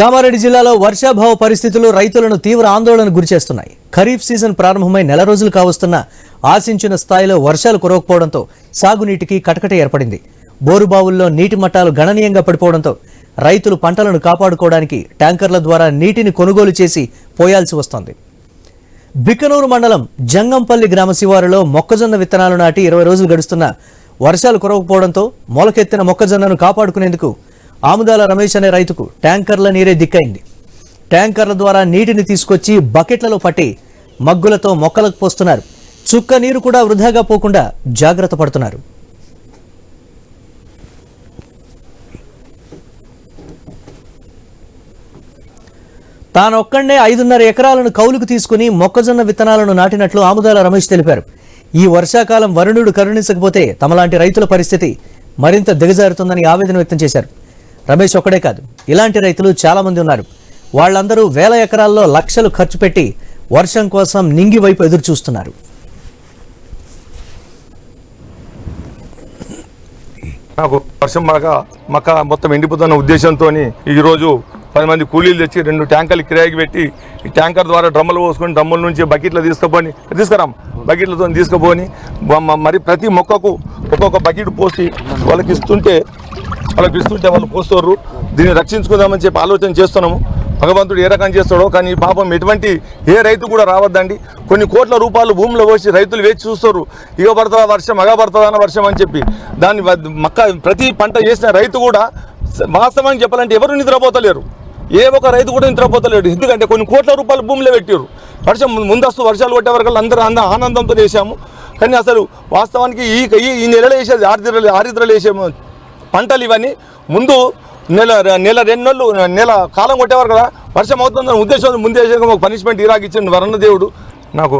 కామారెడ్డి జిల్లాలో వర్షాభావ పరిస్థితులు రైతులను తీవ్ర ఆందోళనకు గురిచేస్తున్నాయి. ఖరీఫ్ సీజన్ ప్రారంభమై నెల రోజులు కావస్తున్నా ఆశించిన స్థాయిలో వర్షాలు కురవకపోవడంతో సాగునీటికి కటకట ఏర్పడింది. బోరుబావుల్లో నీటి మట్టాలు గణనీయంగా పడిపోవడంతో రైతులు పంటలను కాపాడుకోవడానికి ట్యాంకర్ల ద్వారా నీటిని కొనుగోలు చేసి పోయాల్సి వస్తోంది. బిక్కనూరు మండలం జంగంపల్లి గ్రామ శివారులో మొక్కజొన్న విత్తనాలు నాటి 20 రోజులు గడుస్తున్నా వర్షాలు కురవకపోవడంతో మొలకెత్తిన మొక్కజొన్నను కాపాడుకునేందుకు ఆముదాల రమేష్ అనే రైతుకు ట్యాంకర్ల నీరే దిక్కైంది. ట్యాంకర్ల ద్వారా నీటిని తీసుకొచ్చి బకెట్లలో పట్టి మగ్గులతో మొక్కలకు పోస్తున్నారు. చుక్క నీరు కూడా వృధాగా పోకుండా జాగ్రత్త పడుతున్నారు. తానొక్కడే 5.5 ఎకరాలను కౌలుకు తీసుకుని మొక్కజొన్న విత్తనాలను నాటినట్లు ఆముదాల రమేష్ తెలిపారు. ఈ వర్షాకాలం వరుణుడు కరుణించకపోతే తమలాంటి రైతుల పరిస్థితి మరింత దిగజారుతుందని ఆవేదన వ్యక్తం చేశారు. రమేష్ ఒక్కడే కాదు, ఇలాంటి రైతులు చాలా మంది ఉన్నారు. వాళ్ళందరూ వేల ఎకరాల్లో లక్షలు ఖర్చు పెట్టి వర్షం కోసం నింగి వైపు ఎదురు చూస్తున్నారు. నాకు వర్షం మక్క మొత్తం ఎండిపోతున్న ఉద్దేశంతో ఈరోజు 10 మంది కూలీలు తెచ్చి 2 ట్యాంకర్లు కిరాయికి పెట్టి ఈ ట్యాంకర్ ద్వారా డ్రమ్ములు పోసుకొని డ్రమ్ముల నుంచి బకెట్లు తీసుకురాం బకెట్లతో తీసుకుపోని మరి ప్రతి మొక్కకు ఒక్కొక్క బకెట్ పోసి వాళ్ళకి ఇస్తుంటే వాళ్ళు పోస్తారు. దీన్ని రక్షించుకుందామని చెప్పి ఆలోచన చేస్తున్నాము. భగవంతుడు ఏ రకం చేస్తాడో, కానీ పాపం ఎటువంటి ఏ రైతు కూడా రావద్దండి. కొన్ని కోట్ల రూపాయలు భూమిలో పోసి రైతులు వేచి చూస్తారు. ఇగ పడుతుందా వర్షం, అగా పడుతుందా వర్షం అని చెప్పి దాన్ని ప్రతి పంట చేసిన రైతు కూడా వాస్తవానికి చెప్పాలంటే ఎవరు నిద్రపోతలేరు. ఏ ఒక్క రైతు కూడా నిద్రపోతలేడు. ఎందుకంటే కొన్ని కోట్ల రూపాయలు భూమిలో పెట్టారు. ముందస్తు వర్షాలు కొట్టే వరకు అందరూ ఆనందంతో వేసాము. కానీ అసలు వాస్తవానికి ఈ నెలలో వేసేది ఆరిద్రలు వేసాము పంటలు ఇవన్నీ ముందు నెల 2 నెల కాలం కొట్టేవారు కదా వర్షం అవుతుందని ఉద్దేశం ముందే పనిష్మెంట్ ఇరాకిచ్చిన వరుణ దేవుడు నాకు